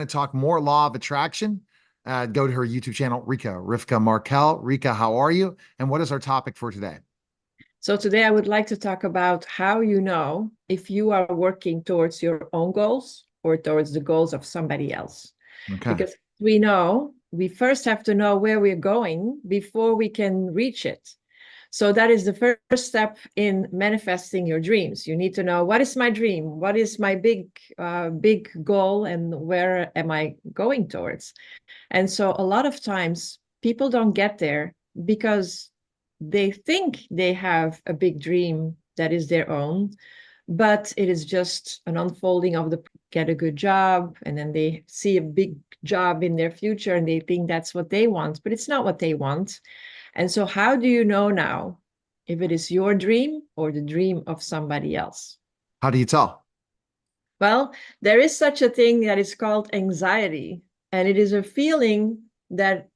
To talk more law of attraction, go to her YouTube channel, Rivka Markel. Rika, how are you? And what is our topic for today? So today I would like to talk about how you know if you are working towards your own goals or towards the goals of somebody else. Okay. Because we know we first have to know where we're going before we can reach it. So that is the first step in manifesting your dreams. You need to know, what is my dream? What is my big goal, and where am I going towards? And so a lot of times people don't get there because they think they have a big dream that is their own, but it is just an unfolding of the get a good job, and then they see a big job in their future and they think that's what they want, but it's not what they want. And so how do you know now if it is your dream or the dream of somebody else? How do you tell? Well, there is such a thing that is called anxiety, and it is a feeling that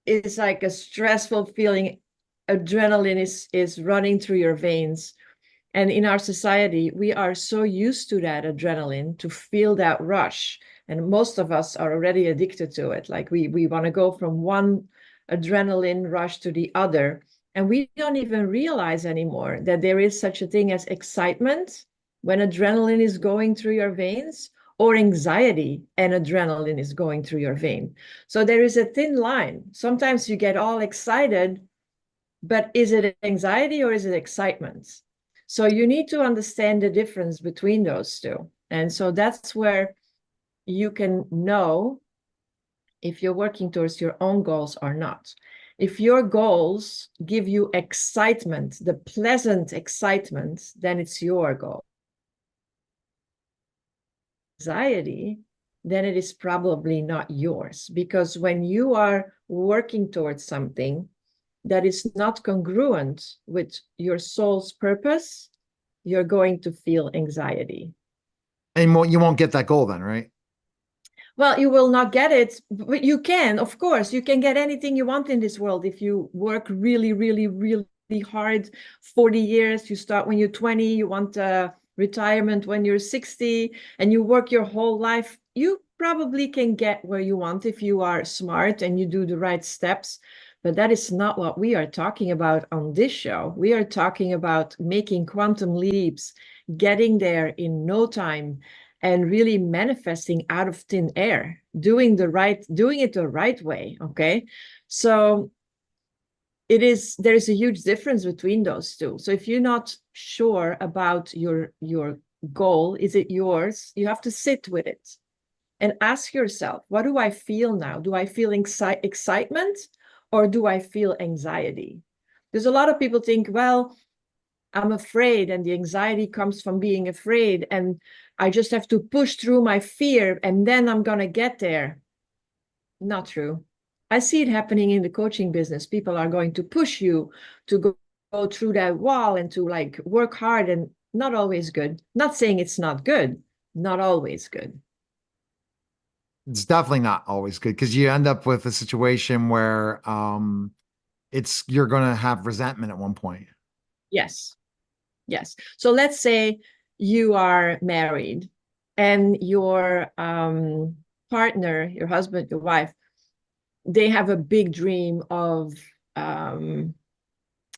is like a stressful feeling. Adrenaline is running through your veins. And in our society, we are so used to that adrenaline, to feel that rush. And most of us are already addicted to it. Like we want to go from one adrenaline rush to the other. And we don't even realize anymore that there is such a thing as excitement when adrenaline is going through your veins, or anxiety and adrenaline is going through your vein. So there is a thin line. Sometimes you get all excited, but is it anxiety or is it excitement? So you need to understand the difference between those two. And so that's where you can know if you're working towards your own goals or not. If your goals give you excitement, the pleasant excitement, then it's your goal. Anxiety, then it is probably not yours. Because when you are working towards something that is not congruent with your soul's purpose, you're going to feel anxiety. And you won't get that goal then, right? Well, you will not get it, but you can, of course, you can get anything you want in this world if you work really, really, really hard. 40 years, you start when you're 20, you want retirement when you're 60, and you work your whole life. You probably can get where you want if you are smart and you do the right steps. But that is not what we are talking about on this show. We are talking about making quantum leaps, getting there in no time, and really manifesting out of thin air, doing it the right way. Okay. So there is a huge difference between those two. So if you're not sure about your goal, is it yours? You have to sit with it and ask yourself, what do I feel now? Do I feel excitement, or do I feel anxiety? There's a lot of people think, well, I'm afraid, and the anxiety comes from being afraid, and I just have to push through my fear and then I'm going to get there. Not true. I see it happening in the coaching business. People are going to push you to go through that wall and to like work hard, and not always good. Not saying it's not good, not always good. It's definitely not always good because you end up with a situation where it's you're gonna have resentment at one point. Yes. Yes. So let's say you are married and your partner, your husband, your wife, they have a big dream of, um,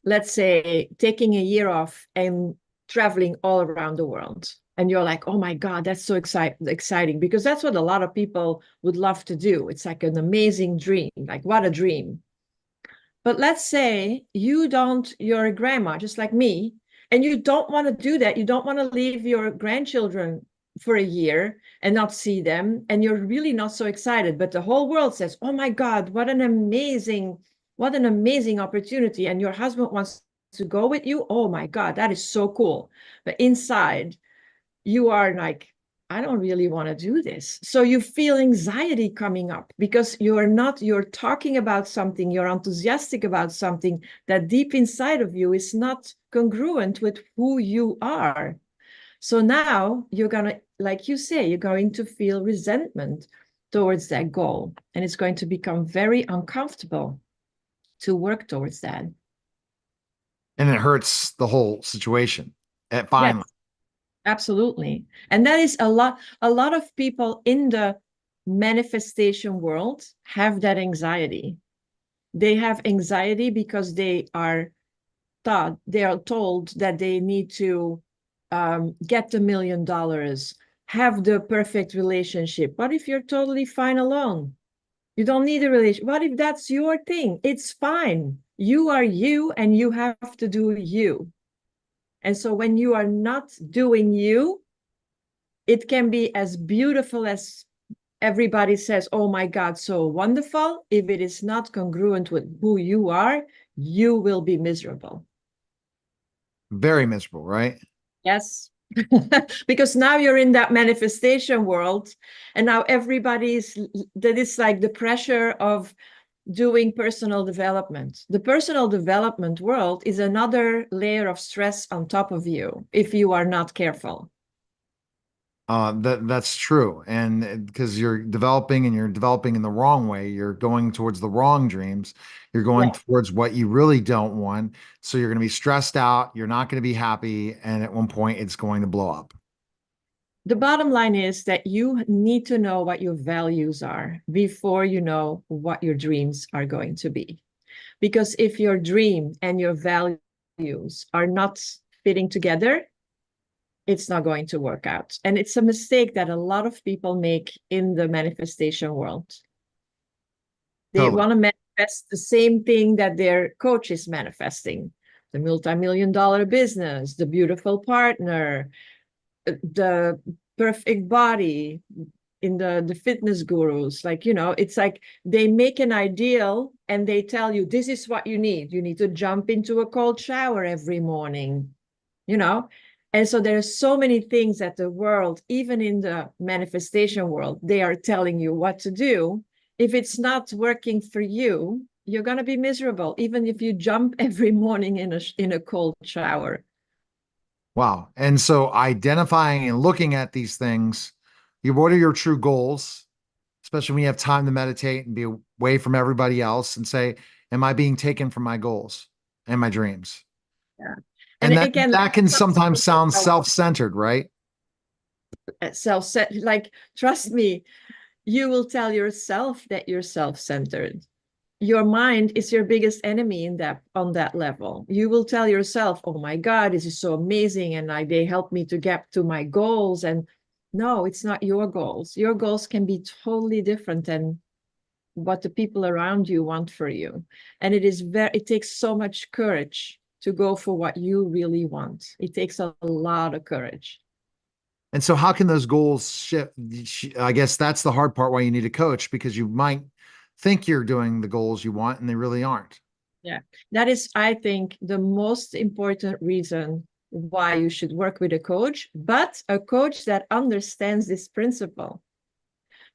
let's say, taking a year off and traveling all around the world. And you're like, oh my God, that's so exciting, because that's what a lot of people would love to do. It's like an amazing dream. Like, what a dream. But let's say you're a grandma, just like me, and you don't want to do that. You don't want to leave your grandchildren for a year and not see them. And you're really not so excited. But the whole world says, oh my God, what an amazing opportunity. And your husband wants to go with you. Oh my God, that is so cool. But inside, you are like, I don't really want to do this. So you feel anxiety coming up because you're talking about something, you're enthusiastic about something that deep inside of you is not congruent with who you are. So now you're going to, like you say, you're going to feel resentment towards that goal. And it's going to become very uncomfortable to work towards that. And it hurts the whole situation. It Yes. finally. Absolutely. And that is a lot of people in the manifestation world have that anxiety. They have anxiety because they are told that they need to get $1 million, have the perfect relationship. What if you're totally fine alone? You don't need a relationship. What if that's your thing? It's fine. You are you and you have to do you. And so when you are not doing you, it can be as beautiful as everybody says, oh my God, so wonderful. If it is not congruent with who you are, you will be miserable. Very miserable, right? Yes. Because now you're in that manifestation world, and now everybody's, that is like the pressure of doing personal development. The personal development world is another layer of stress on top of you if you are not careful. That's true. And because you're developing and you're developing in the wrong way, you're going towards the wrong dreams. You're going Yeah. towards what you really don't want. So you're going to be stressed out. You're not going to be happy. And at one point, it's going to blow up. The bottom line is that you need to know what your values are before you know what your dreams are going to be. Because if your dream and your values are not fitting together, it's not going to work out. And it's a mistake that a lot of people make in the manifestation world. They Totally. want to manifest the same thing that their coach is manifesting: the multi-million-dollar business, the beautiful partner, the perfect body in the fitness gurus. Like, it's like they make an ideal and they tell you, this is what you need. You need to jump into a cold shower every morning, you know? And so there's so many things that the world, even in the manifestation world, they are telling you what to do. If it's not working for you, you're going to be miserable, even if you jump every morning in a cold shower. Wow. And so identifying and looking at these things, what are your true goals, especially when you have time to meditate and be away from everybody else and say, am I being taken from my goals and my dreams? Yeah. And And that again, that can sometimes sound self-centered, right? self-set, like, trust me, you will tell yourself that you're self-centered. Your mind is your biggest enemy on that level. You will tell yourself, oh my God, this is so amazing, and they help me to get to my goals. And no, it's not your goals. Your goals can be totally different than what the people around you want for you. And it takes so much courage to go for what you really want. It takes a lot of courage. And so how can those goals shift? I guess that's the hard part why you need a coach, because you might think you're doing the goals you want and they really aren't. Yeah, that is, I think, the most important reason why you should work with a coach, but a coach that understands this principle.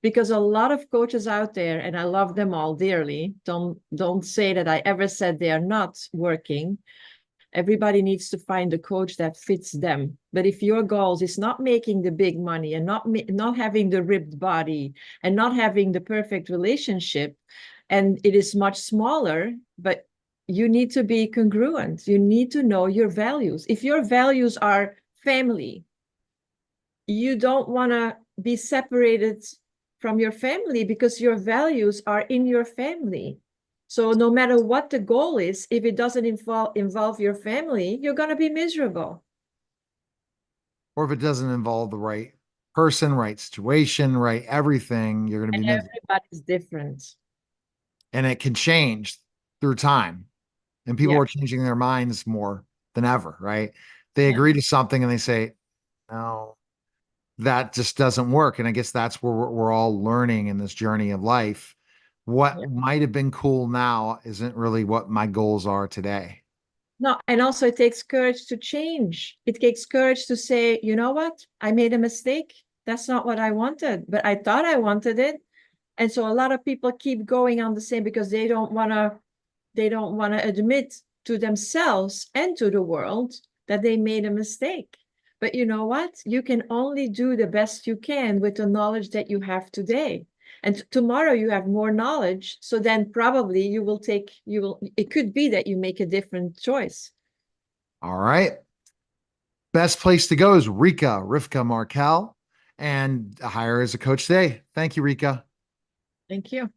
Because a lot of coaches out there, and I love them all dearly, don't say that I ever said they are not working. Everybody needs to find a coach that fits them. But if your goals is not making the big money and not having the ripped body and not having the perfect relationship, and it is much smaller, but you need to be congruent. You need to know your values. If your values are family, you don't want to be separated from your family because your values are in your family. So no matter what the goal is, if it doesn't involve your family, you're going to be miserable. Or if it doesn't involve the right person, right situation, right everything, you're going to And be miserable. everybody's different. And it can change through time. And people Yeah. are changing their minds more than ever, right? They Yeah. agree to something and they say, no, that just doesn't work. And I guess that's where we're all learning in this journey of life. What Yeah. might have been cool now isn't really what my goals are today. No, and also it takes courage to change. It takes courage to say, you know what? I made a mistake. That's not what I wanted, but I thought I wanted it. And so a lot of people keep going on the same because they don't want to admit to themselves and to the world that they made a mistake. But you know what? You can only do the best you can with the knowledge that you have today. And tomorrow you have more knowledge. So then probably it could be that you make a different choice. All right. Best place to go is Rivka Markel. and hire as a coach today. Thank you, Rika. Thank you.